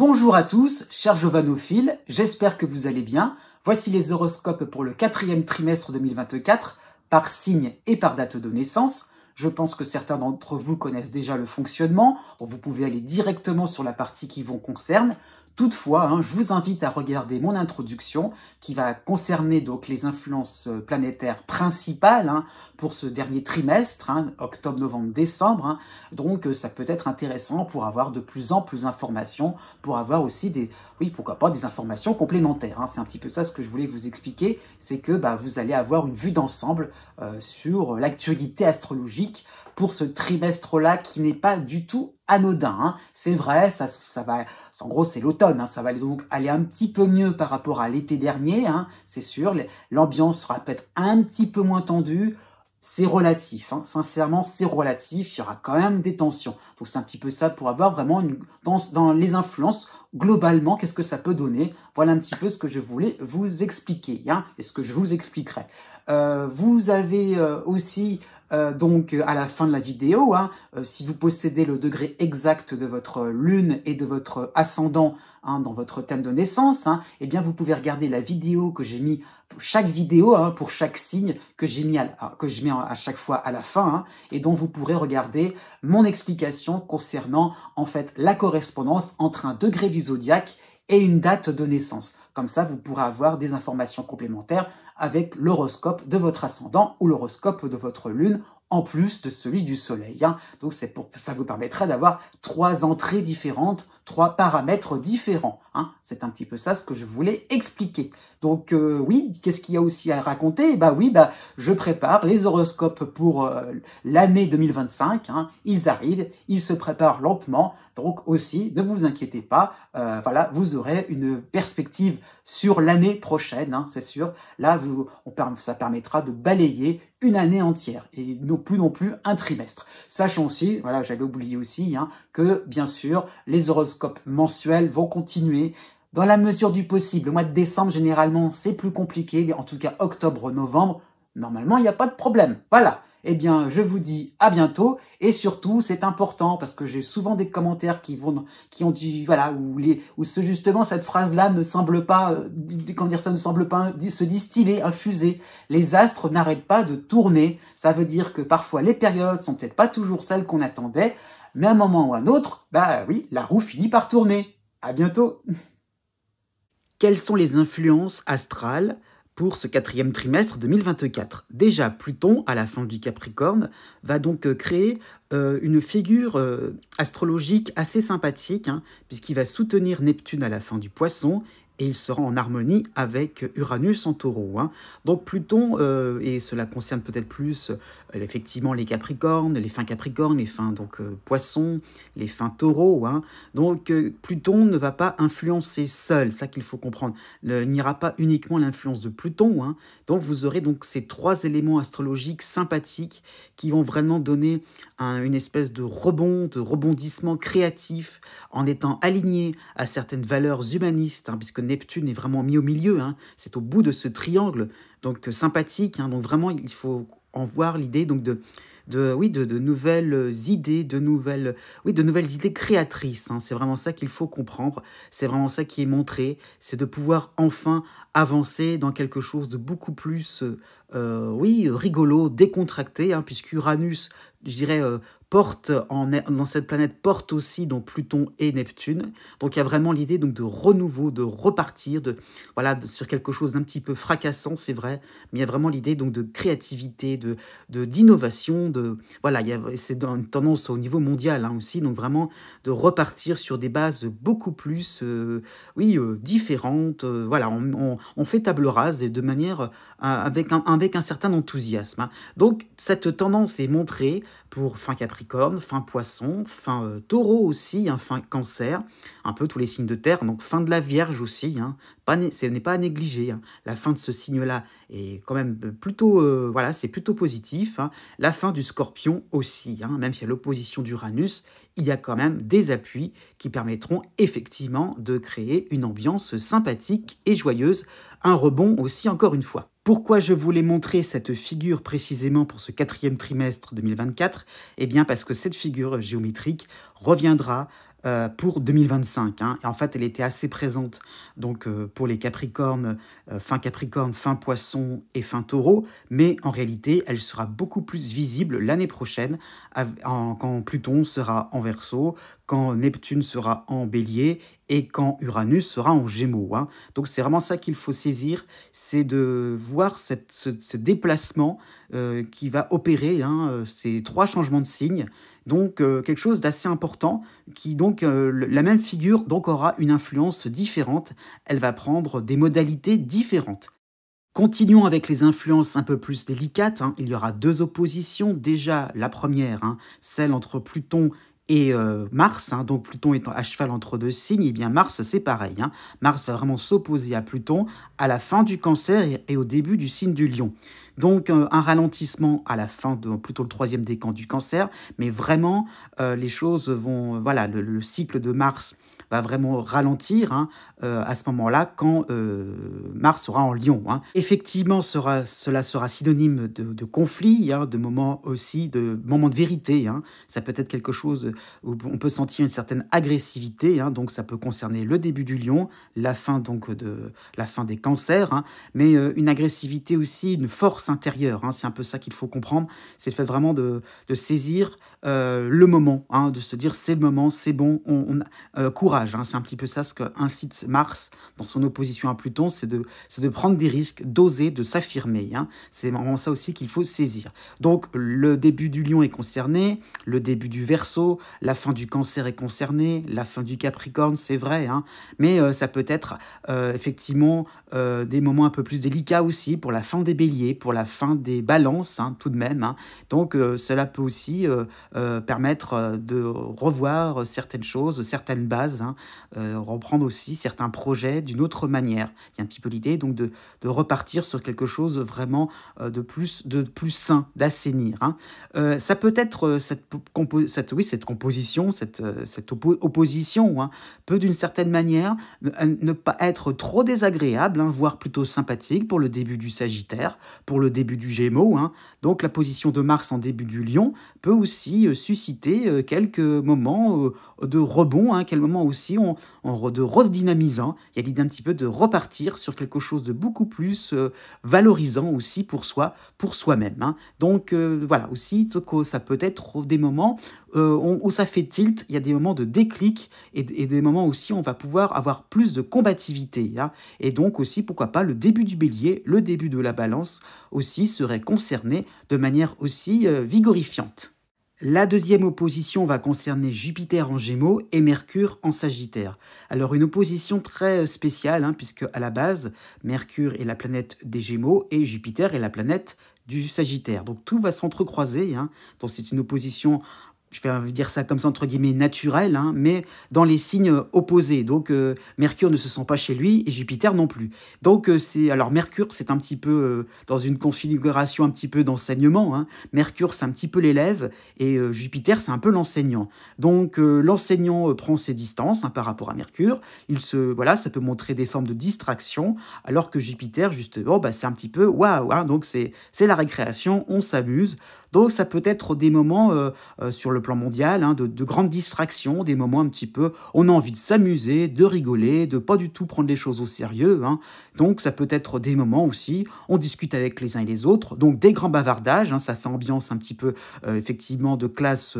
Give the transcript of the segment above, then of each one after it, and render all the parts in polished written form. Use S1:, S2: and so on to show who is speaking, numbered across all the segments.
S1: Bonjour à tous, chers jovanophiles, j'espère que vous allez bien. Voici les horoscopes pour le 4e trimestre 2024, par signe et par date de naissance. Je pense que certains d'entre vous connaissent déjà le fonctionnement. Vous pouvez aller directement sur la partie qui vous concerne. Toutefois, je vous invite à regarder mon introduction qui va concerner donc les influences planétaires principales pour ce dernier trimestre, octobre, novembre, décembre. Donc ça peut être intéressant pour avoir de plus en plus d'informations, pour avoir aussi pourquoi pas des informations complémentaires. C'est un petit peu ça ce que je voulais vous expliquer, c'est que vous allez avoir une vue d'ensemble sur l'actualité astrologique pour ce trimestre-là qui n'est pas du tout anodin. C'est vrai, ça va, en gros c'est l'automne, ça va donc aller un petit peu mieux par rapport à l'été dernier, c'est sûr, l'ambiance sera peut-être un petit peu moins tendue, c'est relatif, sincèrement c'est relatif, il y aura quand même des tensions. Donc c'est un petit peu ça pour avoir vraiment dans les influences, globalement, qu'est-ce que ça peut donner? Voilà un petit peu ce que je voulais vous expliquer, et ce que je vous expliquerai. Vous avez aussi donc à la fin de la vidéo, si vous possédez le degré exact de votre lune et de votre ascendant dans votre thème de naissance, eh bien vous pouvez regarder la vidéo que j'ai mis, chaque vidéo pour chaque signe que je mets à chaque fois à la fin, et dont vous pourrez regarder mon explication concernant en fait la correspondance entre un degré du zodiaque et une date de naissance. Comme ça, vous pourrez avoir des informations complémentaires avec l'horoscope de votre ascendant ou l'horoscope de votre lune, en plus de celui du soleil. Donc ça vous permettra d'avoir 3 entrées différentes, 3 paramètres différents. C'est un petit peu ça ce que je voulais expliquer. Donc oui, qu'est-ce qu'il y a aussi à raconter? Je prépare les horoscopes pour l'année 2025. Ils arrivent, ils se préparent lentement. Donc aussi, ne vous inquiétez pas, voilà, vous aurez une perspective sur l'année prochaine, c'est sûr. Là, ça permettra de balayer une année entière et non plus un trimestre. Sachant aussi, voilà, j'avais oublié aussi, que bien sûr, les horoscopes mensuels vont continuer dans la mesure du possible. Le mois de décembre, généralement, c'est plus compliqué. En tout cas, octobre, novembre, normalement, il n'y a pas de problème. Voilà. Eh bien, je vous dis à bientôt. Et surtout, c'est important parce que j'ai souvent des commentaires qui ont dit, voilà, où justement cette phrase-là ne semble pas, ça ne semble pas se distiller, infuser. Les astres n'arrêtent pas de tourner. Ça veut dire que parfois les périodes sont peut-être pas toujours celles qu'on attendait, mais à un moment ou à un autre, oui, la roue finit par tourner. À bientôt. Quelles sont les influences astrales pour ce 4e trimestre 2024? Déjà, Pluton, à la fin du Capricorne, va donc créer une figure astrologique assez sympathique, puisqu'il va soutenir Neptune à la fin du Poisson, et il sera en harmonie avec Uranus en Taureau. Donc Pluton, et cela concerne peut-être plus effectivement les Capricornes, les fins Capricornes, les fins Poissons, les fins Taureaux. Donc Pluton ne va pas influencer seul, ça qu'il faut comprendre. Il n'y aura pas uniquement l'influence de Pluton. Donc vous aurez donc ces 3 éléments astrologiques sympathiques qui vont vraiment donner une espèce de rebondissement créatif en étant aligné à certaines valeurs humanistes, puisque Neptune est vraiment mis au milieu, c'est au bout de ce triangle, donc sympathique, donc vraiment il faut en voir l'idée donc de nouvelles idées, de nouvelles idées créatrices. C'est vraiment ça qu'il faut comprendre, c'est vraiment ça qui est montré, c'est de pouvoir enfin avancer dans quelque chose de beaucoup plus rigolo, décontracté, puisque Uranus, je dirais, dans cette planète porte aussi donc Pluton et Neptune. Donc il y a vraiment l'idée donc de renouveau, de repartir, sur quelque chose d'un petit peu fracassant, c'est vrai, mais il y a vraiment l'idée donc de créativité, d'innovation, c'est une tendance au niveau mondial aussi, donc vraiment de repartir sur des bases beaucoup plus différentes. On fait table rase et de manière avec un certain enthousiasme. Donc cette tendance est montrée pour fin Capricorne, fin Poisson, fin Taureau aussi, fin Cancer, un peu tous les signes de terre, donc fin de la Vierge aussi, ce n'est pas à négliger. La fin de ce signe-là est quand même plutôt, c'est plutôt positif. La fin du Scorpion aussi, même si à l'opposition d'Uranus, il y a quand même des appuis qui permettront effectivement de créer une ambiance sympathique et joyeuse, un rebond aussi encore une fois. Pourquoi je voulais montrer cette figure précisément pour ce 4e trimestre 2024? Eh bien parce que cette figure géométrique reviendra pour 2025. Hein. Et en fait, elle était assez présente donc, pour les Capricornes, fin Poisson et fin Taureau, mais en réalité, elle sera beaucoup plus visible l'année prochaine quand Pluton sera en Verseau, quand Neptune sera en Bélier et quand Uranus sera en Gémeaux. Hein. Donc c'est vraiment ça qu'il faut saisir, c'est de voir ce déplacement qui va opérer, hein, ces 3 changements de signe. Donc quelque chose d'assez important qui donc la même figure donc aura une influence différente, elle va prendre des modalités différentes. Continuons avec les influences un peu plus délicates. Hein. Il y aura 2 oppositions. Déjà, la première, hein, celle entre Pluton et Mars. Hein. Donc Pluton étant à cheval entre 2 signes, et bien Mars, c'est pareil. Hein. Mars va vraiment s'opposer à Pluton à la fin du Cancer et au début du signe du Lion. Donc un ralentissement à la fin de plutôt le 3e décan du Cancer, mais vraiment les choses vont... Voilà, le cycle de Mars va vraiment ralentir, hein, à ce moment-là quand Mars sera en Lion. Hein. Effectivement, cela sera synonyme de conflit, hein, de moments aussi, de moments de vérité. Hein. Ça peut être quelque chose où on peut sentir une certaine agressivité, hein, donc ça peut concerner le début du Lion, la fin des Cancers, hein, mais une agressivité aussi, une force intérieure. Hein, c'est un peu ça qu'il faut comprendre. C'est le fait vraiment de saisir le moment, hein, de se dire c'est le moment, c'est bon, courage. Hein, c'est un petit peu ça ce qu'incite Mars dans son opposition à Pluton, c'est de prendre des risques, d'oser, de s'affirmer. Hein. C'est vraiment ça aussi qu'il faut saisir. Donc le début du Lion est concerné, le début du Verseau, la fin du Cancer est concernée, la fin du Capricorne, c'est vrai, hein, mais ça peut être effectivement des moments un peu plus délicats aussi pour la fin des Béliers, pour la fin des Balances, hein, tout de même. Hein. Donc cela peut aussi permettre de revoir certaines choses, certaines bases, hein, reprendre aussi certains projets d'une autre manière. Il y a un petit peu l'idée donc de repartir sur quelque chose vraiment de plus sain, d'assainir. Hein. Ça peut être cette composition, cette opposition, hein, peut d'une certaine manière ne pas être trop désagréable, hein, voire plutôt sympathique pour le début du Sagittaire, pour le début du Gémeaux. Hein. Donc la position de Mars en début du Lion peut aussi susciter quelques moments de rebond, hein, quelques moments aussi de redynamisant. Il y a l'idée un petit peu de repartir sur quelque chose de beaucoup plus valorisant aussi pour soi, pour soi-même. Hein. Donc voilà, aussi ça peut être des moments où ça fait tilt, il y a des moments de déclic et des moments aussi où on va pouvoir avoir plus de combativité. Hein. Et donc aussi, pourquoi pas, le début du Bélier, le début de la Balance aussi serait concerné de manière aussi vigorifiante. La deuxième opposition va concerner Jupiter en Gémeaux et Mercure en Sagittaire. Alors une opposition très spéciale, hein, puisque à la base, Mercure est la planète des Gémeaux et Jupiter est la planète du Sagittaire. Donc tout va s'entrecroiser, hein. Donc c'est une opposition, je vais dire ça comme ça entre guillemets, naturelle, hein, mais dans les signes opposés. Donc Mercure ne se sent pas chez lui et Jupiter non plus. Donc alors Mercure, c'est un petit peu dans une configuration un petit peu d'enseignement. Hein. Mercure, c'est un petit peu l'élève et Jupiter, c'est un peu l'enseignant. Donc l'enseignant prend ses distances, hein, par rapport à Mercure. Voilà, ça peut montrer des formes de distraction, alors que Jupiter, justement, c'est un petit peu waouh. Hein, donc c'est la récréation, on s'amuse. Donc ça peut être des moments sur le plan mondial, hein, de grandes distractions, des moments un petit peu, on a envie de s'amuser, de rigoler, de pas du tout prendre les choses au sérieux. Hein. Donc ça peut être des moments aussi, on discute avec les uns et les autres, donc des grands bavardages, hein, ça fait ambiance un petit peu effectivement de classe,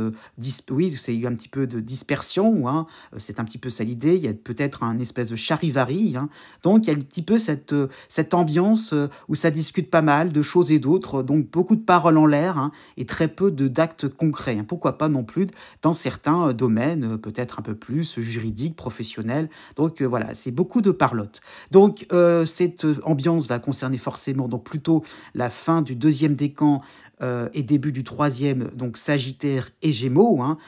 S1: oui, c'est un petit peu de dispersion, hein, c'est un petit peu ça l'idée, il y a peut-être un espèce de charivari, hein. Donc il y a un petit peu cette ambiance où ça discute pas mal de choses et d'autres, donc beaucoup de paroles en l'air, hein, et très peu d'actes concrets. Hein. Pourquoi pas non plus dans certains domaines, peut-être un peu plus juridiques, professionnels. Donc voilà, c'est beaucoup de parlotte. Donc cette ambiance va concerner forcément donc plutôt la fin du 2e décan et début du 3e, donc Sagittaire et Gémeaux. Hein.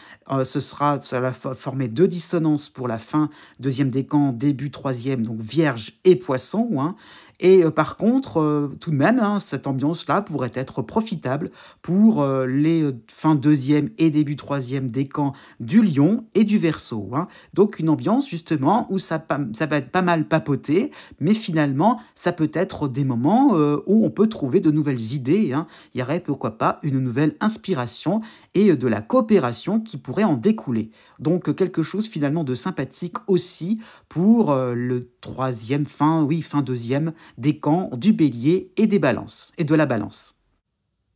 S1: Ça va former 2 dissonances pour la fin 2e décan, début 3e, donc Vierge et Poisson. Hein. Et par contre, tout de même, hein, cette ambiance-là pourrait être profitable pour les fins 2e et début 3e décan du Lion et du Verseau. Hein. Donc une ambiance justement où ça va être pas mal papoté, mais finalement, ça peut être des moments où on peut trouver de nouvelles idées. Hein. Il y aurait pourquoi pourquoi pas, une nouvelle inspiration et de la coopération qui pourrait en découler. Donc quelque chose finalement de sympathique aussi pour le troisième, fin deuxième décan du Bélier et des Balances, et de la Balance.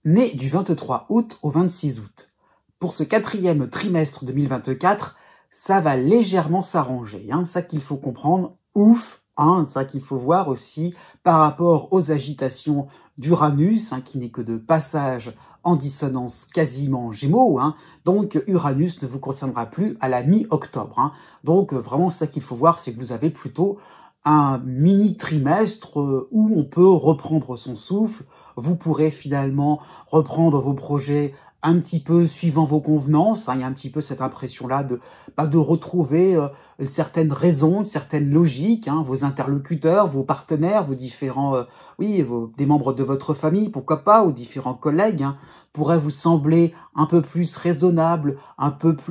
S1: Né du 23 août au 26 août. Pour ce quatrième trimestre 2024, ça va légèrement s'arranger, ça qu'il faut comprendre, ouf, ça qu'il faut voir aussi par rapport aux agitations d'Uranus, qui n'est que de passage en dissonance quasiment Gémeaux, donc Uranus ne vous concernera plus à la mi-octobre. Donc vraiment ça qu'il faut voir, c'est que vous avez plutôt un mini-trimestre où on peut reprendre son souffle, vous pourrez finalement reprendre vos projets un petit peu suivant vos convenances. Il y a un petit peu cette impression-là de retrouver une certaine raison, une certaine logique. Vos interlocuteurs, vos partenaires, vos différents, des membres de votre famille, pourquoi pas, ou différents collègues, pourraient vous sembler un peu plus raisonnables,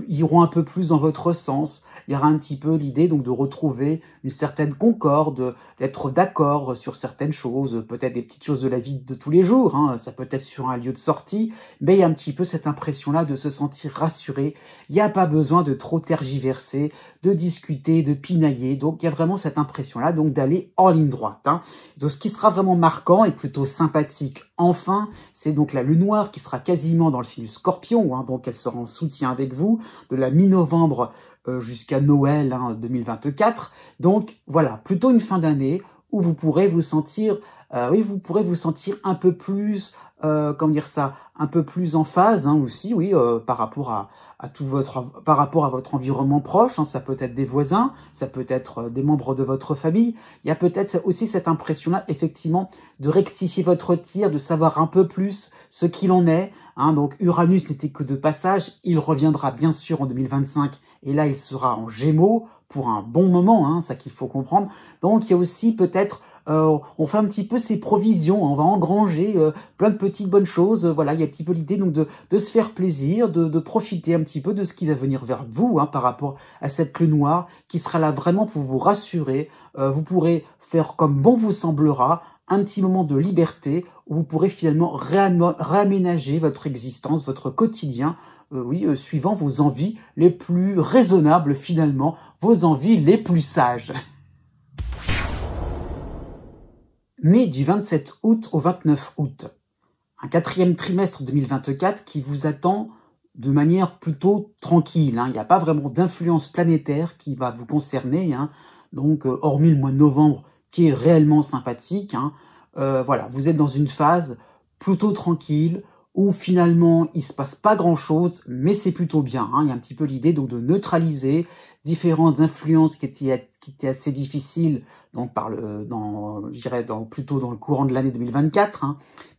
S1: iront un peu plus dans votre sens. Il y aura un petit peu l'idée donc de retrouver une certaine concorde, d'être d'accord sur certaines choses, peut-être des petites choses de la vie de tous les jours, ça peut être sur un lieu de sortie, mais il y a un petit peu cette impression-là de se sentir rassuré. Il n'y a pas besoin de trop tergiverser, de discuter, de pinailler. Donc il y a vraiment cette impression-là donc d'aller en ligne droite. Donc ce qui sera vraiment marquant et plutôt sympathique, enfin, c'est donc la lune noire qui sera quasiment dans le signe du Scorpion, donc elle sera en soutien avec vous de la mi-novembre jusqu'à Noël 2024. Donc voilà, plutôt une fin d'année où vous pourrez vous sentir, un peu plus, un peu plus en phase aussi, par rapport par rapport à votre environnement proche. Ça peut être des voisins, ça peut être des membres de votre famille. Il y a peut-être aussi cette impression-là, effectivement, de rectifier votre tir, de savoir un peu plus ce qu'il en est. Donc Uranus n'était que de passage, il reviendra bien sûr en 2025, et là il sera en Gémeaux pour un bon moment, ça qu'il faut comprendre. Donc il y a aussi peut-être, on fait un petit peu ses provisions, on va engranger plein de petites bonnes choses. Voilà, il y a un petit peu l'idée donc de se faire plaisir, de profiter un petit peu de ce qui va venir vers vous par rapport à cette lune noire qui sera là vraiment pour vous rassurer. Vous pourrez faire comme bon vous semblera, un petit moment de liberté où vous pourrez finalement réaménager votre existence, votre quotidien, suivant vos envies les plus raisonnables finalement, vos envies les plus sages. Né du 27 août au 29 août, un quatrième trimestre 2024 qui vous attend de manière plutôt tranquille. Il n'y a pas vraiment d'influence planétaire qui va vous concerner, donc hormis le mois de novembre qui est réellement sympathique. Voilà, vous êtes dans une phase plutôt tranquille où finalement il se passe pas grand-chose, mais c'est plutôt bien. Il y a un petit peu l'idée donc de neutraliser différentes influences qui étaient assez difficiles, donc plutôt dans le courant de l'année 2024.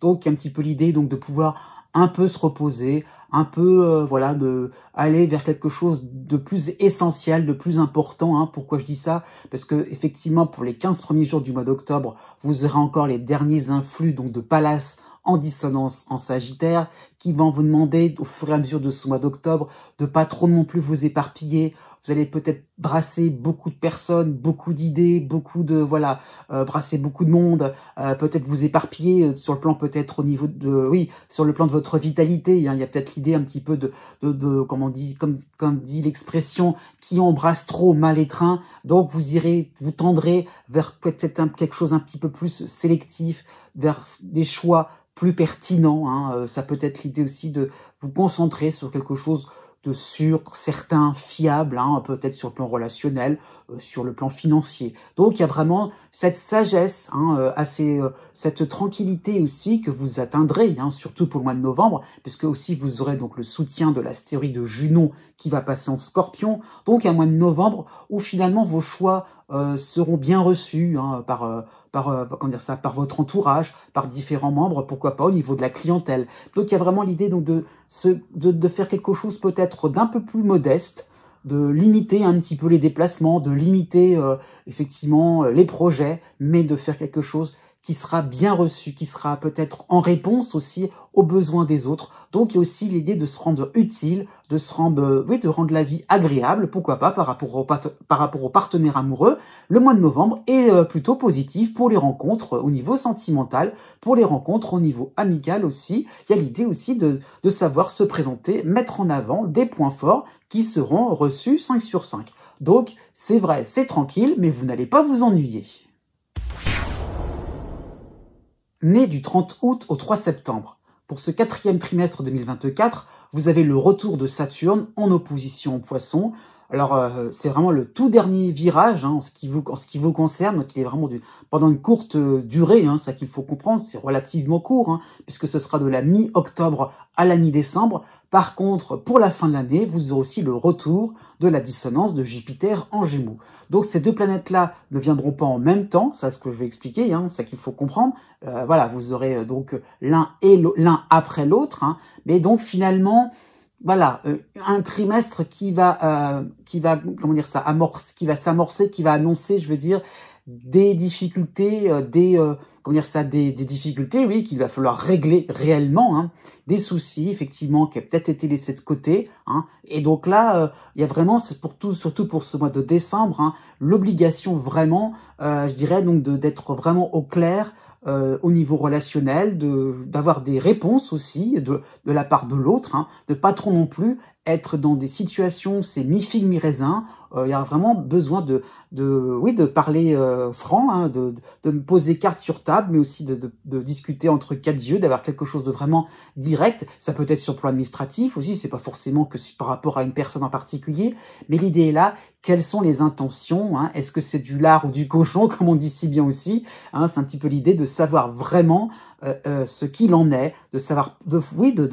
S1: Donc il y a un petit peu l'idée donc de pouvoir un peu se reposer, un peu de aller vers quelque chose de plus essentiel, de plus important. Pourquoi je dis ça? Parce que effectivement pour les 15 premiers jours du mois d'octobre, vous aurez encore les derniers influx donc de Pallas en dissonance en Sagittaire qui vont vous demander au fur et à mesure de ce mois d'octobre de pas trop non plus vous éparpiller. Vous allez peut-être brasser beaucoup de personnes, beaucoup d'idées, brasser beaucoup de monde, peut-être vous éparpiller sur le plan peut-être au niveau sur le plan de votre vitalité. Il y a peut-être l'idée un petit peu comme dit l'expression, qui embrasse trop mal étreint. Donc vous tendrez vers peut-être quelque chose un petit peu plus sélectif, vers des choix plus pertinents. Ça peut être l'idée aussi de vous concentrer sur quelque chose de sûr, certain, fiable, peut-être sur le plan relationnel, sur le plan financier. Donc il y a vraiment cette sagesse, cette tranquillité aussi que vous atteindrez, surtout pour le mois de novembre, puisque aussi vous aurez donc le soutien de l'astéroïde de Junon qui va passer en Scorpion. Donc un mois de novembre où finalement vos choix seront bien reçus par votre entourage, par différents membres, pourquoi pas au niveau de la clientèle. Donc il y a vraiment l'idée donc de faire quelque chose peut-être d'un peu plus modeste, de limiter un petit peu les déplacements, de limiter effectivement les projets, mais de faire quelque chose qui sera bien reçu, qui sera peut-être en réponse aussi aux besoins des autres. Donc il y a aussi l'idée de se rendre utile, de se rendre, oui, de rendre la vie agréable, pourquoi pas, par rapport aux partenaires amoureux. Le mois de novembre est plutôt positif pour les rencontres au niveau sentimental, pour les rencontres au niveau amical aussi. Il y a l'idée aussi de savoir se présenter, mettre en avant des points forts qui seront reçus 5 sur 5. Donc, c'est vrai, c'est tranquille, mais vous n'allez pas vous ennuyer. Né du 30 août au 3 septembre. Pour ce 4e trimestre 2024, vous avez le retour de Saturne en opposition au Poisson. Alors, c'est vraiment le tout dernier virage en ce qui vous concerne, donc il est vraiment pendant une courte durée, ça qu'il faut comprendre, c'est relativement court, puisque ce sera de la mi-octobre à la mi-décembre. Par contre, pour la fin de l'année, vous aurez aussi le retour de la dissonance de Jupiter en Gémeaux. Donc ces deux planètes-là ne viendront pas en même temps, c'est ce que je vais expliquer, c'est ça qu'il faut comprendre. Voilà, vous aurez donc l'un après l'autre, mais donc finalement, voilà, un trimestre qui va comment dire ça, qui va s'amorcer, qui va annoncer, je veux dire, des difficultés, des difficultés, oui, qu'il va falloir régler réellement, des soucis, effectivement, qui ont peut-être été laissés de côté, et donc là, il y a vraiment, surtout pour ce mois de décembre, l'obligation vraiment, je dirais, donc d'être vraiment au clair, au niveau relationnel, d'avoir des réponses aussi de la part de l'autre, de pas trop non plus être dans des situations, c'est mi-figue, mi-raisin. Il y a vraiment besoin de parler franc, de me poser carte sur table, mais aussi de discuter entre quatre yeux, d'avoir quelque chose de vraiment direct. Ça peut être sur le plan administratif aussi, c'est pas forcément que par rapport à une personne en particulier, mais l'idée est là. Quelles sont les intentions, Est-ce que c'est du lard ou du cochon, comme on dit si bien aussi, c'est un petit peu l'idée de savoir vraiment ce qu'il en est, de savoir, de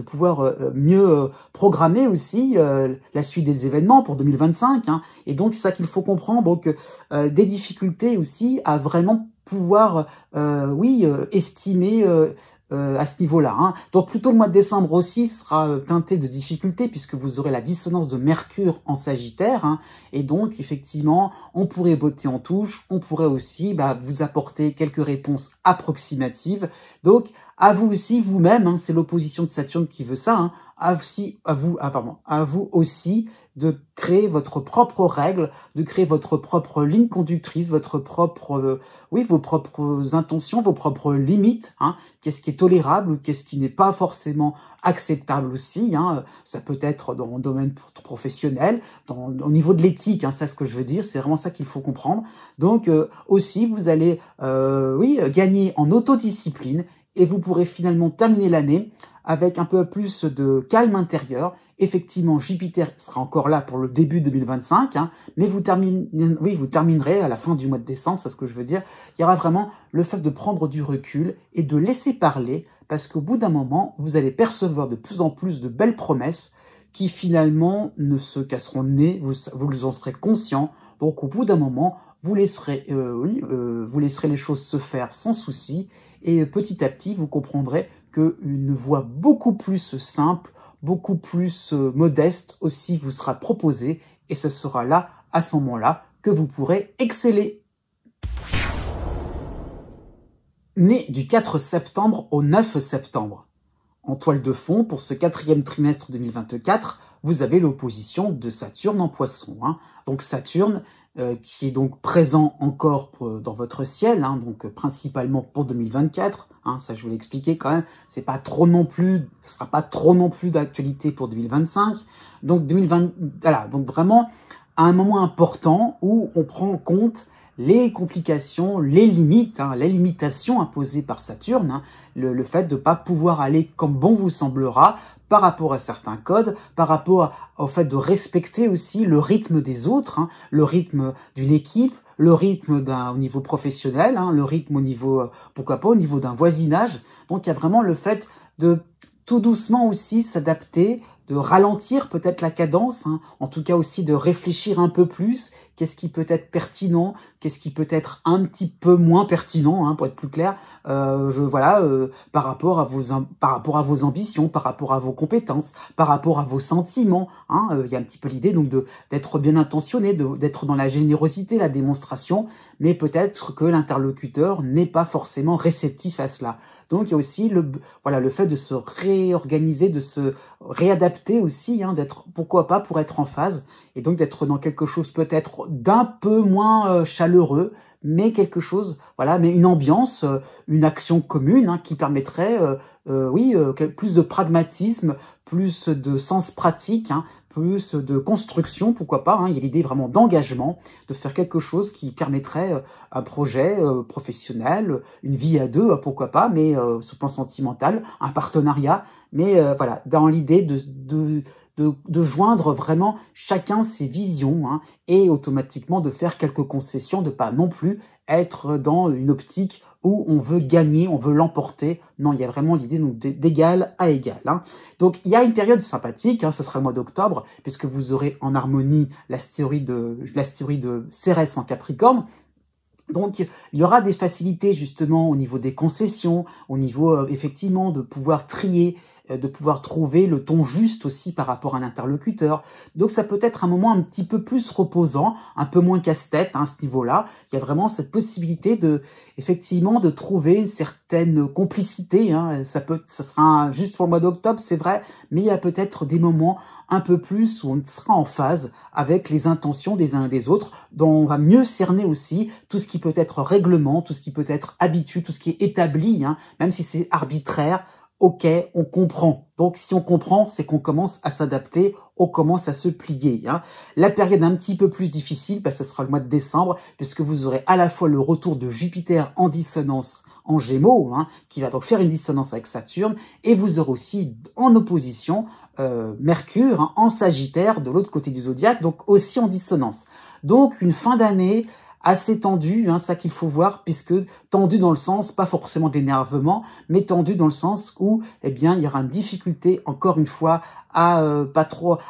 S1: pouvoir mieux programmer aussi la suite des événements pour 2025. Et donc, c'est ça qu'il faut comprendre. Donc, des difficultés aussi à vraiment pouvoir, estimer à ce niveau-là. Donc, plutôt le mois de décembre aussi sera teinté de difficultés puisque vous aurez la dissonance de Mercure en Sagittaire. Et donc, effectivement, on pourrait botter en touche. On pourrait aussi vous apporter quelques réponses approximatives. Donc, à vous aussi, vous-même, c'est l'opposition de Saturne qui veut ça, à vous aussi de créer votre propre règle, de créer votre propre ligne conductrice, vos propres intentions, vos propres limites, qu'est-ce qui est tolérable, qu'est-ce qui n'est pas forcément acceptable aussi, ça peut être dans le domaine professionnel, au niveau de l'éthique, c'est ce que je veux dire, c'est vraiment ça qu'il faut comprendre. Donc aussi, vous allez gagner en autodiscipline et vous pourrez finalement terminer l'année avec un peu plus de calme intérieur. Effectivement, Jupiter sera encore là pour le début 2025, mais vous terminerez à la fin du mois de décembre, c'est ce que je veux dire. Il y aura vraiment le fait de prendre du recul et de laisser parler, parce qu'au bout d'un moment, vous allez percevoir de plus en plus de belles promesses qui finalement ne se casseront le nez, vous en serez conscient. Donc au bout d'un moment, vous laisserez les choses se faire sans souci, et petit à petit, vous comprendrez qu'une voie beaucoup plus simple, beaucoup plus modeste aussi vous sera proposée, et ce sera là, à ce moment-là, que vous pourrez exceller. Né du 4 septembre au 9 septembre. En toile de fond, pour ce 4e trimestre 2024, vous avez l'opposition de Saturne en Poisson. Donc Saturne, qui est donc présent encore dans votre ciel, donc principalement pour 2024. Ça je vous l'ai expliqué quand même. Ce sera pas trop non plus d'actualité pour 2025. Donc 2020, voilà. Donc vraiment à un moment important où on prend en compte les complications, les limites, les limitations imposées par Saturne, le fait de ne pas pouvoir aller comme bon vous semblera par rapport à certains codes, par rapport au fait de respecter aussi le rythme des autres, le rythme d'une équipe, le rythme au niveau professionnel, le rythme au niveau, pourquoi pas, au niveau d'un voisinage. Donc il y a vraiment le fait de tout doucement aussi s'adapter, de ralentir peut-être la cadence, en tout cas aussi de réfléchir un peu plus, qu'est-ce qui peut être pertinent, qu'est-ce qui peut être un petit peu moins pertinent, hein, pour être plus clair, par rapport à vos ambitions, par rapport à vos compétences, par rapport à vos sentiments. Hein, il y a un petit peu l'idée donc d'être bien intentionné, d'être dans la générosité, la démonstration, mais peut-être que l'interlocuteur n'est pas forcément réceptif à cela. Donc il y a aussi le fait de se réorganiser, de se réadapter aussi, hein, d'être, pourquoi pas, pour être en phase, et donc d'être dans quelque chose peut-être d'un peu moins chaleureux, mais quelque chose, mais une ambiance, une action commune, hein, qui permettrait, plus de pragmatisme, plus de sens pratique, hein, plus de construction, pourquoi pas, hein, il y a l'idée vraiment d'engagement, de faire quelque chose qui permettrait un projet professionnel, une vie à deux, pourquoi pas, mais sur le plan sentimental, un partenariat, mais dans l'idée de joindre vraiment chacun ses visions, hein, et automatiquement de faire quelques concessions, de pas non plus être dans une optique où on veut gagner, on veut l'emporter. Non, il y a vraiment l'idée d'égal à égal. Hein. Donc, il y a une période sympathique, hein, ce sera le mois d'octobre, puisque vous aurez en harmonie la théorie de Cérès en Capricorne. Donc, il y aura des facilités justement au niveau des concessions, au niveau effectivement de pouvoir trier, de pouvoir trouver le ton juste aussi par rapport à un interlocuteur. Donc ça peut être un moment un petit peu plus reposant, un peu moins casse-tête, hein, à ce niveau-là. Il y a vraiment cette possibilité effectivement de trouver une certaine complicité. Hein. Ça sera juste pour le mois d'octobre, c'est vrai, mais il y a peut-être des moments un peu plus où on sera en phase avec les intentions des uns et des autres, dont on va mieux cerner aussi tout ce qui peut être règlement, tout ce qui peut être habitude, tout ce qui est établi, hein, même si c'est arbitraire. Ok, on comprend. Donc, si on comprend, c'est qu'on commence à s'adapter, on commence à se plier. Hein. La période un petit peu plus difficile, ce sera le mois de décembre, puisque vous aurez à la fois le retour de Jupiter en dissonance en Gémeaux, hein, qui va donc faire une dissonance avec Saturne, et vous aurez aussi en opposition Mercure, hein, en Sagittaire, de l'autre côté du zodiaque, donc aussi en dissonance. Donc, une fin d'année assez tendu, hein, ça qu'il faut voir, puisque tendu dans le sens, pas forcément d'énervement, mais tendu dans le sens où, il y aura une difficulté, encore une fois, à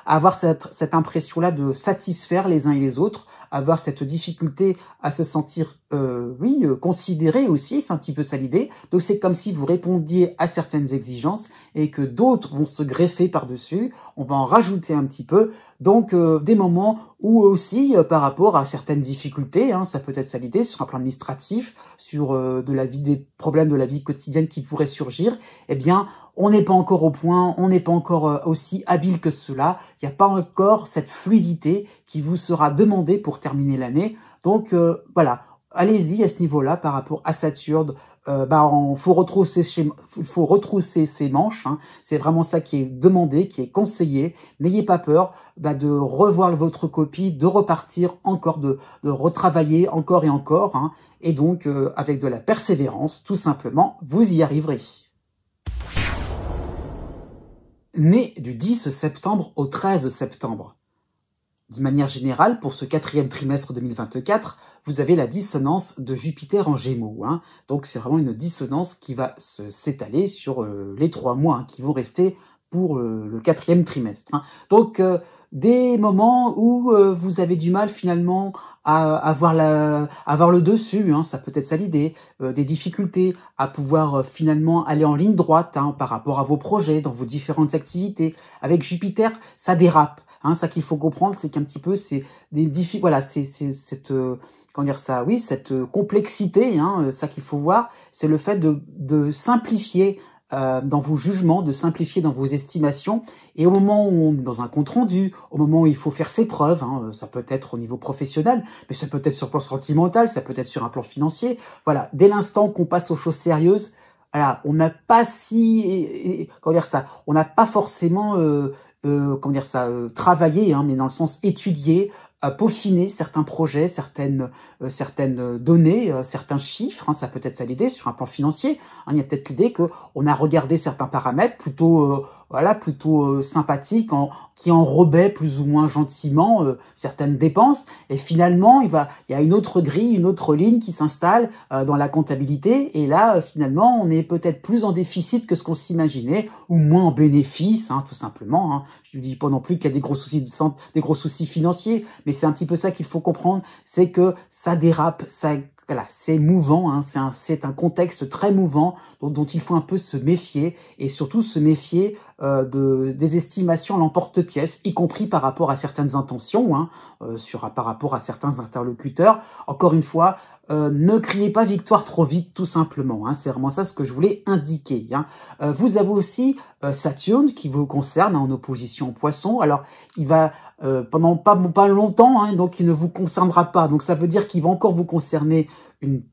S1: avoir cette impression-là de satisfaire les uns et les autres, avoir cette difficulté à se sentir, considéré aussi, c'est un petit peu ça l'idée. Donc c'est comme si vous répondiez à certaines exigences et que d'autres vont se greffer par-dessus, on va en rajouter un petit peu, donc des moments où aussi, par rapport à certaines difficultés, hein, ça peut être ça l'idée, sur un plan administratif, sur des problèmes de la vie quotidienne qui pourraient surgir, on n'est pas encore au point, on n'est pas encore aussi habile que cela, il n'y a pas encore cette fluidité qui vous sera demandée pour terminer l'année. Donc allez-y à ce niveau-là par rapport à Saturne. Faut retrousser ses manches, hein. C'est vraiment ça qui est demandé, qui est conseillé. N'ayez pas peur de revoir votre copie, de repartir encore, de retravailler encore et encore, hein. Et donc avec de la persévérance, tout simplement, vous y arriverez. Né du 10 septembre au 13 septembre. D'une manière générale, pour ce 4e trimestre 2024, vous avez la dissonance de Jupiter en Gémeaux. Hein. Donc c'est vraiment une dissonance qui va s'étaler sur les 3 mois, hein, qui vont rester pour le 4e trimestre. Hein. Donc des moments où vous avez du mal finalement à avoir le dessus, hein, ça peut être ça l'idée, des difficultés à pouvoir finalement aller en ligne droite, hein, par rapport à vos projets, dans vos différentes activités. Avec Jupiter, ça dérape. Hein, ça qu'il faut comprendre, c'est qu'un petit peu, c'est des difficultés, c'est cette cette complexité, hein, ça qu'il faut voir, c'est le fait de simplifier dans vos jugements, de simplifier dans vos estimations, et au moment où on est dans un compte-rendu, au moment où il faut faire ses preuves, hein, ça peut être au niveau professionnel, mais ça peut être sur le plan sentimental, ça peut être sur un plan financier, voilà, dès l'instant qu'on passe aux choses sérieuses, voilà, on n'a pas on n'a pas forcément travailler, hein, mais dans le sens étudier, peaufiner certains projets, certaines données, certains chiffres, hein, ça peut être ça l'idée sur un plan financier. Hein, il y a peut-être l'idée qu'on a regardé certains paramètres plutôt voilà, plutôt sympathique, qui enrobait plus ou moins gentiment certaines dépenses. Et finalement, il y a une autre grille, une autre ligne qui s'installe dans la comptabilité. Et là, finalement, on est peut-être plus en déficit que ce qu'on s'imaginait, ou moins en bénéfice, hein, tout simplement. Hein. Je ne dis pas non plus qu'il y a des gros soucis de santé, des gros soucis financiers, mais c'est un petit peu ça qu'il faut comprendre, c'est que ça dérape, voilà, c'est mouvant, hein, c'est un contexte très mouvant dont il faut un peu se méfier, et surtout se méfier des estimations à l'emporte-pièce, y compris par rapport à certaines intentions, hein, par rapport à certains interlocuteurs. Encore une fois, ne criez pas victoire trop vite, tout simplement. Hein, c'est vraiment ça ce que je voulais indiquer. Hein. Vous avez aussi Saturne qui vous concerne, hein, en opposition au Poisson. Alors, il va pendant pas longtemps, hein, donc il ne vous concernera pas. Donc ça veut dire qu'il va encore vous concerner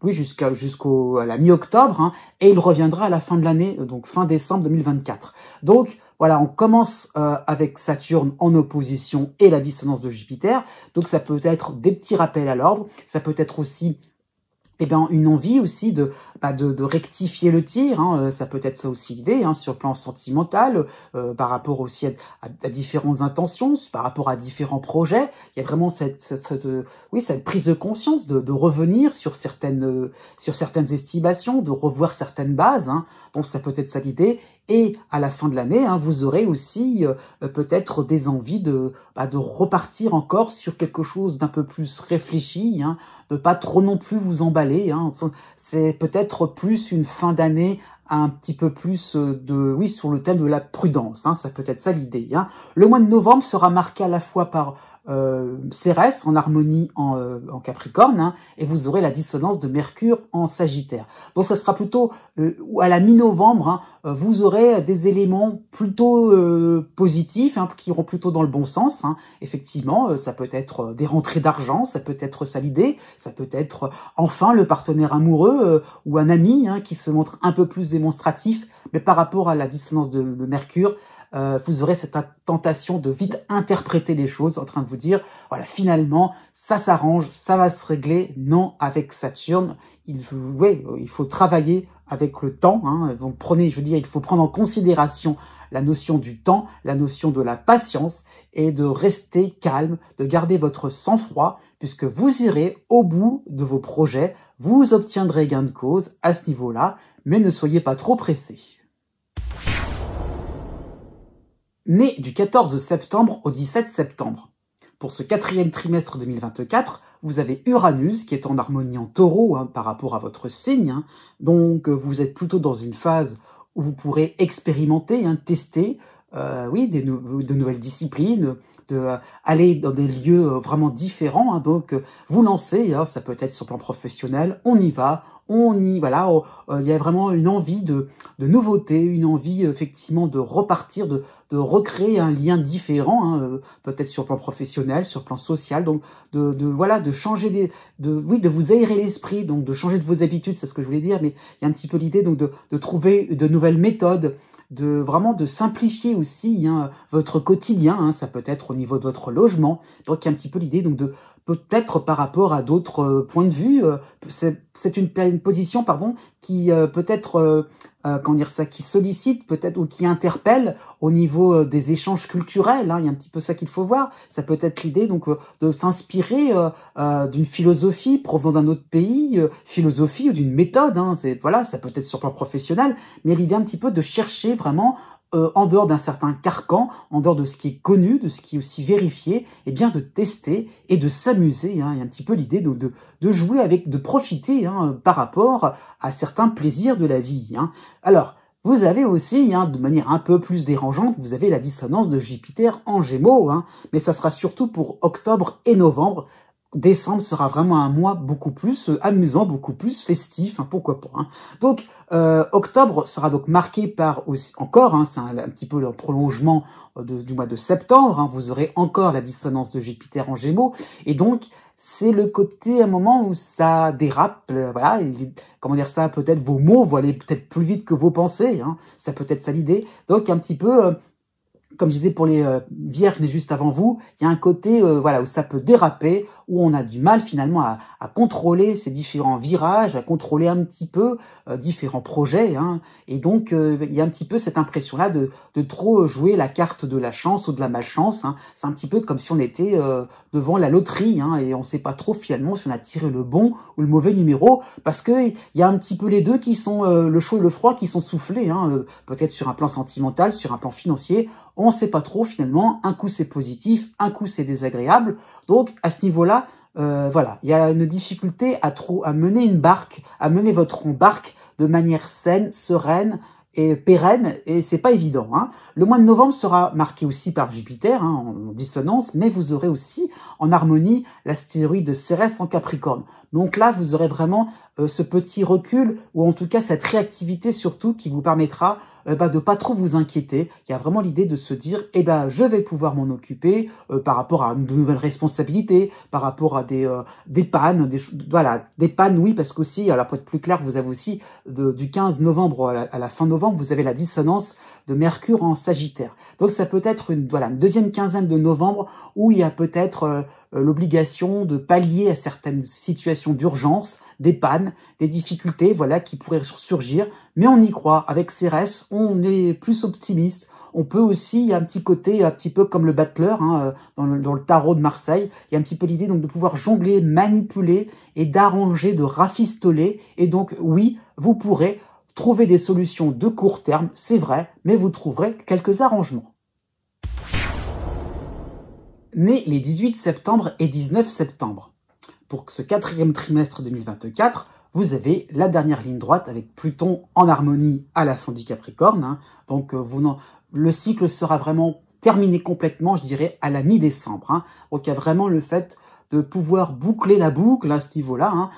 S1: jusqu'à la mi-octobre, hein, et il reviendra à la fin de l'année, donc fin décembre 2024. Donc voilà, on commence avec Saturne en opposition et la dissonance de Jupiter. Donc ça peut être des petits rappels à l'ordre, ça peut être aussi une envie aussi de rectifier le tir, hein, ça peut être ça aussi l'idée, hein, sur le plan sentimental, par rapport aussi à différentes intentions, par rapport à différents projets. Il y a vraiment cette prise de conscience de revenir sur certaines estimations, de revoir certaines bases, hein, donc ça peut être ça l'idée. Et à la fin de l'année, hein, vous aurez aussi peut-être des envies de repartir encore sur quelque chose d'un peu plus réfléchi, hein, de pas trop non plus vous emballer. Hein. C'est peut-être plus une fin d'année un petit peu plus sur le thème de la prudence. Hein. Ça peut être ça l'idée. Hein. Le mois de novembre sera marqué à la fois par Cérès en harmonie en Capricorne, hein, et vous aurez la dissonance de Mercure en Sagittaire. Donc ça sera plutôt à la mi-novembre, hein, vous aurez des éléments plutôt positifs, hein, qui iront plutôt dans le bon sens. Hein. Effectivement, ça peut être des rentrées d'argent, ça peut être ça l'idée, ça peut être enfin le partenaire amoureux ou un ami, hein, qui se montre un peu plus démonstratif, mais par rapport à la dissonance de Mercure, vous aurez cette tentation de vite interpréter les choses, en train de vous dire, voilà, finalement, ça s'arrange, ça va se régler. Non, avec Saturne, il faut travailler avec le temps. Hein. Donc il faut prendre en considération la notion du temps, la notion de la patience, et de rester calme, de garder votre sang-froid, puisque vous irez au bout de vos projets, vous obtiendrez gain de cause à ce niveau-là, mais ne soyez pas trop pressés. Né du 14 septembre au 17 septembre. Pour ce 4e trimestre 2024, vous avez Uranus qui est en harmonie en Taureau, hein, par rapport à votre signe. Hein. Donc vous êtes plutôt dans une phase où vous pourrez expérimenter, hein, tester de nouvelles disciplines, aller dans des lieux vraiment différents. Hein. Donc vous lancez, hein, ça peut être sur le plan professionnel, on y va. Il y a vraiment une envie de nouveauté, une envie effectivement de repartir, de recréer un lien différent, hein, peut-être sur le plan professionnel, sur le plan social, donc de changer de vous aérer l'esprit, donc de changer de vos habitudes, c'est ce que je voulais dire, mais il y a un petit peu l'idée donc de trouver de nouvelles méthodes, de simplifier aussi, hein, votre quotidien, hein, ça peut être au niveau de votre logement, donc il y a un petit peu l'idée donc de peut-être par rapport à d'autres points de vue, c'est une position qui peut-être qui sollicite peut-être ou qui interpelle au niveau des échanges culturels. Hein, il y a un petit peu ça qu'il faut voir. Ça peut être l'idée donc de s'inspirer d'une philosophie provenant d'un autre pays, philosophie ou d'une méthode. Hein, ça peut être sur le plan professionnel, mais l'idée un petit peu de chercher vraiment en dehors d'un certain carcan, en dehors de ce qui est connu, de ce qui est aussi vérifié, de tester et de s'amuser. Hein. Il y a un petit peu l'idée de jouer avec, de profiter, hein, par rapport à certains plaisirs de la vie. Hein. Alors, vous avez aussi, hein, de manière un peu plus dérangeante, vous avez la dissonance de Jupiter en Gémeaux, hein, mais ça sera surtout pour octobre et novembre. Décembre sera vraiment un mois beaucoup plus amusant, beaucoup plus festif, hein, pourquoi pas. Hein. Donc, octobre sera donc marqué par aussi, encore, hein, c'est un petit peu le prolongement du mois de septembre, hein, vous aurez encore la dissonance de Jupiter en Gémeaux, et donc c'est le côté, un moment où ça dérape, peut-être vos mots vont aller peut-être plus vite que vos pensées, hein, ça peut être ça l'idée, donc un petit peu... comme je disais pour les vierges nés juste avant vous, il y a un côté où ça peut déraper où on a du mal finalement à contrôler ces différents virages, à contrôler un petit peu différents projets, hein. Et donc il y a un petit peu cette impression-là de trop jouer la carte de la chance ou de la malchance, hein. C'est un petit peu comme si on était devant la loterie, hein, et on ne sait pas trop finalement si on a tiré le bon ou le mauvais numéro, parce que il y a un petit peu les deux qui sont le chaud et le froid qui sont soufflés, hein, peut-être sur un plan sentimental, sur un plan financier, on ne sait pas trop finalement. Un coup c'est positif, un coup c'est désagréable. Donc à ce niveau-là, voilà, il y a une difficulté à mener une barque, à mener votre barque de manière saine, sereine et pérenne, et c'est pas évident, hein. Le mois de novembre sera marqué aussi par Jupiter, hein, en dissonance, mais vous aurez aussi en harmonie l'astéroïde Cérès en Capricorne. Donc là, vous aurez vraiment ce petit recul, ou en tout cas cette réactivité surtout, qui vous permettra de pas trop vous inquiéter. Il y a vraiment l'idée de se dire, je vais pouvoir m'en occuper par rapport à de nouvelles responsabilités, par rapport à des pannes, des pannes, oui, parce qu'aussi, alors pour être plus clair, vous avez aussi du 15 novembre à la fin novembre, vous avez la dissonance de Mercure en Sagittaire. Donc ça peut être une deuxième quinzaine de novembre où il y a peut-être l'obligation de pallier à certaines situations d'urgence, des pannes, des difficultés, voilà, qui pourraient surgir. Mais on y croit. Avec Cérès, on est plus optimiste. On peut aussi, il y a un petit côté, un petit peu comme le battleur, hein, dans le tarot de Marseille, il y a un petit peu l'idée donc de pouvoir jongler, manipuler et d'arranger, de rafistoler. Et donc, oui, vous pourrez trouver des solutions de court terme, c'est vrai, mais vous trouverez quelques arrangements. Nés les 18 septembre et 19 septembre. Pour ce quatrième trimestre 2024, vous avez la dernière ligne droite avec Pluton en harmonie à la fin du Capricorne, hein. Donc le cycle sera vraiment terminé complètement, je dirais, à la mi-décembre, hein. Donc il y a vraiment le fait de pouvoir boucler la boucle à ce niveau-là, hein.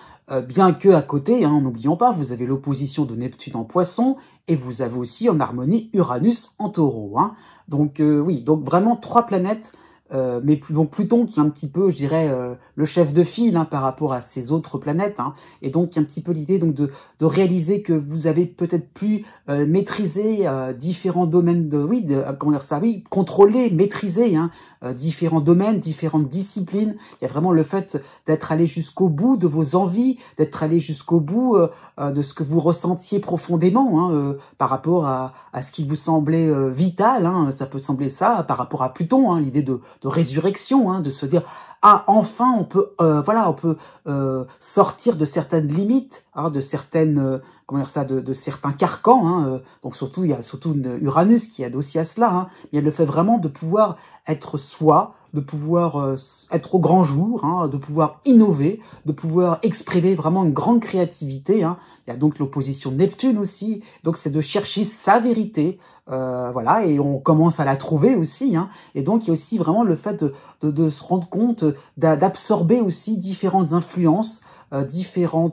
S1: Bien que à côté, hein, n'oublions pas, vous avez l'opposition de Neptune en Poisson et vous avez aussi en harmonie Uranus en Taureau, hein. Donc oui, donc vraiment 3 planètes. Mais donc Pluton qui est un petit peu, je dirais, le chef de file, hein, par rapport à ces autres planètes, hein, et donc il y a un petit peu l'idée donc de réaliser que vous avez peut-être pu maîtriser différents domaines contrôler, maîtriser, hein, différents domaines, différentes disciplines. Il y a vraiment le fait d'être allé jusqu'au bout de vos envies, d'être allé jusqu'au bout de ce que vous ressentiez profondément, hein, par rapport à ce qui vous semblait vital, hein. Ça peut sembler ça par rapport à Pluton, hein, l'idée de résurrection, hein, de se dire enfin on peut sortir de certaines limites, hein, de certaines de certains carcans, hein. Donc surtout il y a une Uranus qui aide aussi à cela, hein. Il y a le fait vraiment de pouvoir être soi, de pouvoir être au grand jour, hein, de pouvoir innover, de pouvoir exprimer vraiment une grande créativité, hein. Il y a donc l'opposition Neptune aussi, donc c'est de chercher sa vérité, voilà, et on commence à la trouver aussi, hein. Et donc il y a aussi vraiment le fait de se rendre compte, d'absorber aussi différentes influences, différents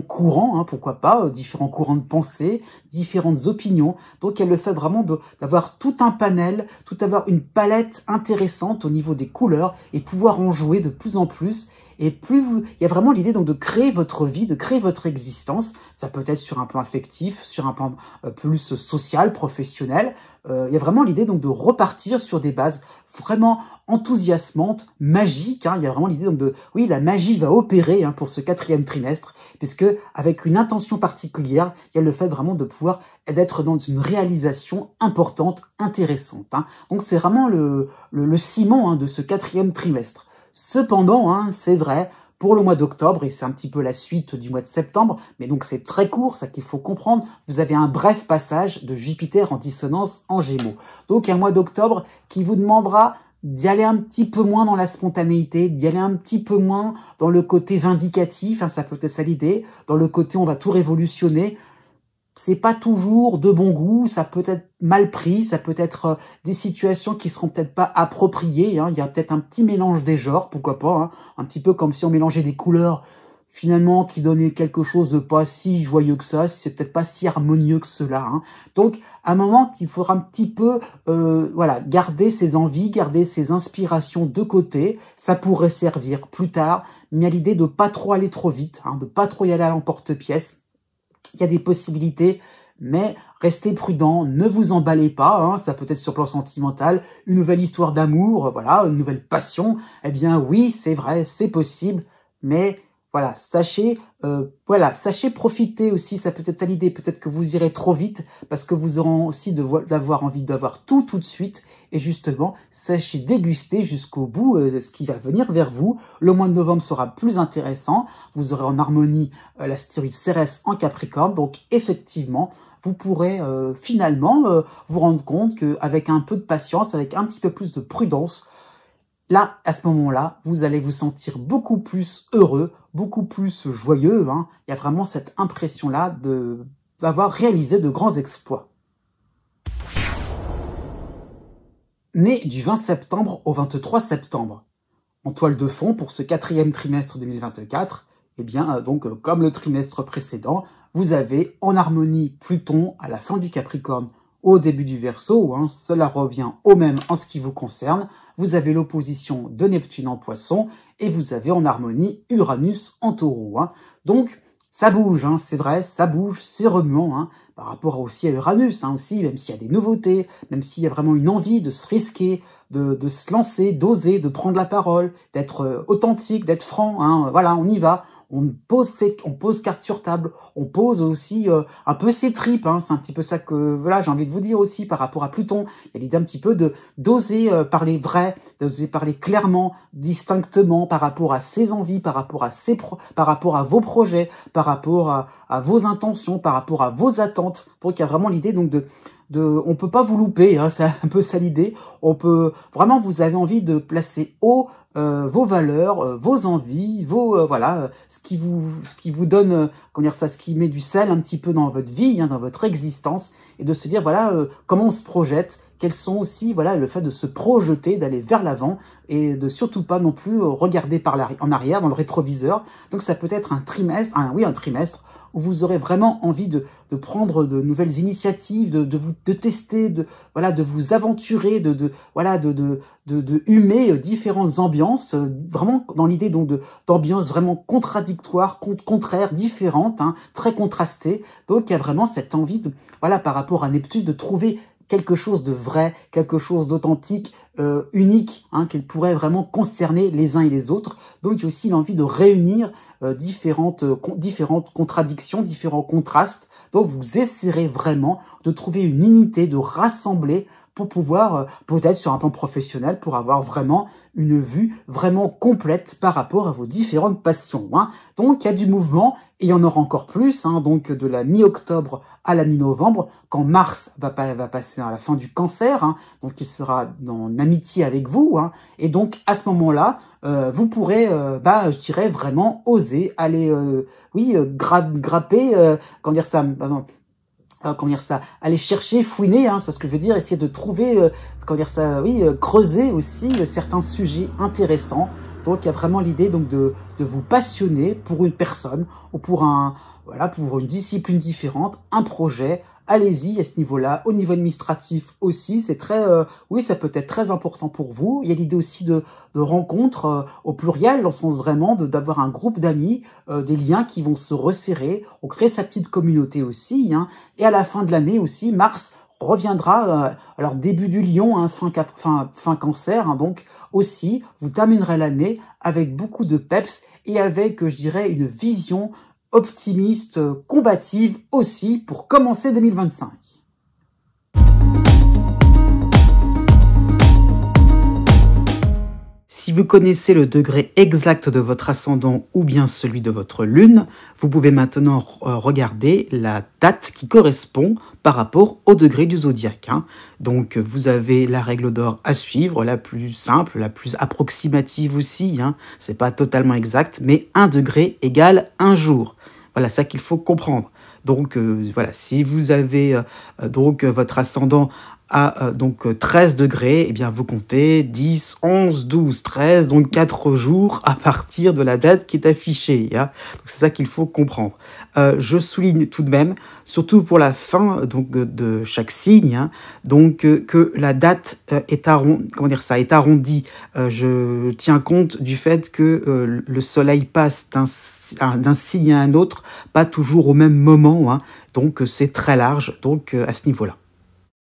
S1: courants, hein, pourquoi pas, différents courants de pensée, différentes opinions. Donc il y a le fait vraiment d'avoir tout un panel, avoir une palette intéressante au niveau des couleurs et pouvoir en jouer de plus en plus. Et il y a vraiment l'idée donc de créer votre vie, de créer votre existence. Ça peut être sur un plan affectif, sur un plan plus social, professionnel. Il y a vraiment l'idée donc de repartir sur des bases vraiment enthousiasmantes, magiques, hein. Il y a vraiment l'idée donc la magie va opérer, hein, pour ce quatrième trimestre, puisque avec une intention particulière, il y a le fait vraiment de pouvoir d'être dans une réalisation importante, intéressante, hein. Donc c'est vraiment le ciment, hein, de ce quatrième trimestre. Cependant, hein, c'est vrai, pour le mois d'octobre, et c'est un petit peu la suite du mois de septembre, mais donc c'est très court, ça qu'il faut comprendre, vous avez un bref passage de Jupiter en dissonance en Gémeaux. Donc un mois d'octobre qui vous demandera d'y aller un petit peu moins dans la spontanéité, d'y aller un petit peu moins dans le côté vindicatif, hein, ça peut être ça l'idée, dans le côté on va tout révolutionner. C'est pas toujours de bon goût, ça peut être mal pris, ça peut être des situations qui seront peut-être pas appropriées, hein. Il y a peut-être un petit mélange des genres, pourquoi pas, hein. Un petit peu comme si on mélangeait des couleurs finalement qui donnaient quelque chose de pas si joyeux que ça, c'est peut-être pas si harmonieux que cela, hein. Donc à un moment qu'il faudra un petit peu garder ses envies, garder ses inspirations de côté, ça pourrait servir plus tard, mais à l'idée de pas trop aller trop vite, hein, de pas trop y aller à l'emporte-pièce. Il y a des possibilités mais restez prudent, ne vous emballez pas, hein, ça peut être sur le plan sentimental, une nouvelle histoire d'amour, voilà, une nouvelle passion, eh bien oui, c'est vrai, c'est possible, mais voilà, sachez profiter aussi, ça peut être ça l'idée, peut-être que vous irez trop vite, parce que vous aurez aussi d'avoir envie d'avoir tout de suite, et justement, sachez déguster jusqu'au bout ce qui va venir vers vous. Le mois de novembre sera plus intéressant, vous aurez en harmonie l'astéroïde Cérès en Capricorne, donc effectivement, vous pourrez finalement vous rendre compte qu'avec un peu de patience, avec un petit peu plus de prudence, là, à ce moment-là, vous allez vous sentir beaucoup plus heureux, beaucoup plus joyeux, hein. Il y a vraiment cette impression-là d'avoir réalisé de grands exploits. Né du 20 septembre au 23 septembre. En toile de fond pour ce 4e trimestre 2024, eh bien, donc, comme le trimestre précédent, vous avez en harmonie Pluton à la fin du Capricorne, au début du Verseau, hein, cela revient au même en ce qui vous concerne. Vous avez l'opposition de Neptune en Poisson et vous avez en harmonie Uranus en Taureau. Hein. Donc, ça bouge, hein, c'est vrai, ça bouge, c'est remuant, hein, par rapport aussi à Uranus, hein, aussi, même s'il y a des nouveautés, même s'il y a vraiment une envie de se risquer, de se lancer, d'oser, de prendre la parole, d'être authentique, d'être franc, hein, voilà, on y va. On pose carte sur table, on pose aussi un peu ses tripes, hein, c'est un petit peu ça que voilà j'ai envie de vous dire aussi par rapport à Pluton. Il y a l'idée un petit peu d'oser parler vrai, d'oser parler clairement, distinctement par rapport à ses envies, par rapport à vos projets, par rapport à vos intentions, par rapport à vos attentes. Donc il y a vraiment l'idée donc on peut pas vous louper, hein, c'est un peu ça l'idée. On peut vraiment, vous avez envie de placer haut vos valeurs, vos envies, ce qui vous donne, comment dire ça, ce qui met du sel un petit peu dans votre vie, hein, dans votre existence, et de se dire voilà comment on se projette, quels sont aussi voilà le fait de se projeter, d'aller vers l'avant et de surtout pas non plus regarder en arrière dans le rétroviseur. Donc ça peut être un trimestre où vous aurez vraiment envie de prendre de nouvelles initiatives, de tester, de vous aventurer, de humer différentes ambiances, vraiment dans l'idée donc d'ambiances vraiment contradictoires, contraires, différentes, hein, très contrastées. Donc il y a vraiment cette envie par rapport à Neptune, de trouver quelque chose de vrai, quelque chose d'authentique, unique, hein, qui pourrait vraiment concerner les uns et les autres. Donc il y a aussi l'envie de réunir différentes contradictions, différents contrastes. Donc vous essaierez vraiment de trouver une unité, de rassembler pour pouvoir, peut-être sur un plan professionnel, pour avoir vraiment une vue vraiment complète par rapport à vos différentes passions. Hein. Donc il y a du mouvement et il y en aura encore plus, hein, donc de la mi-octobre à la mi-novembre, quand Mars va passer à la fin du Cancer, hein, donc il sera en amitié avec vous, hein, et donc à ce moment-là, vous pourrez, je dirais vraiment oser aller, grapper, aller chercher, fouiner, hein, c'est ce que je veux dire, essayer de trouver, creuser aussi certains sujets intéressants. Donc il y a vraiment l'idée donc de vous passionner pour une personne ou pour une discipline différente, un projet. Allez-y à ce niveau-là, au niveau administratif aussi, c'est très, ça peut être très important pour vous. Il y a l'idée aussi de rencontres au pluriel, dans le sens vraiment d'avoir un groupe d'amis, des liens qui vont se resserrer. On crée sa petite communauté aussi, hein. Et à la fin de l'année aussi, Mars reviendra, alors début du Lion, hein, fin Cancer, hein, donc aussi, vous terminerez l'année avec beaucoup de peps et avec, je dirais, une vision optimiste, combative aussi pour commencer 2025. Si vous connaissez le degré exact de votre ascendant ou bien celui de votre lune, vous pouvez maintenant regarder la date qui correspond par rapport au degré du zodiaque. Hein. Donc vous avez la règle d'or à suivre, la plus simple, la plus approximative aussi. Hein. C'est pas totalement exact, mais 1 degré égale 1 jour. Voilà, ça qu'il faut comprendre. Donc si vous avez votre ascendant à donc 13 degrés, eh bien vous comptez 10, 11, 12, 13, donc 4 jours à partir de la date qui est affichée. Hein. Donc c'est ça qu'il faut comprendre. Je souligne tout de même, surtout pour la fin donc, de chaque signe, hein, donc que la date est arrondie. Je tiens compte du fait que le soleil passe d'un signe à un autre, pas toujours au même moment, hein, donc c'est très large donc, à ce niveau-là.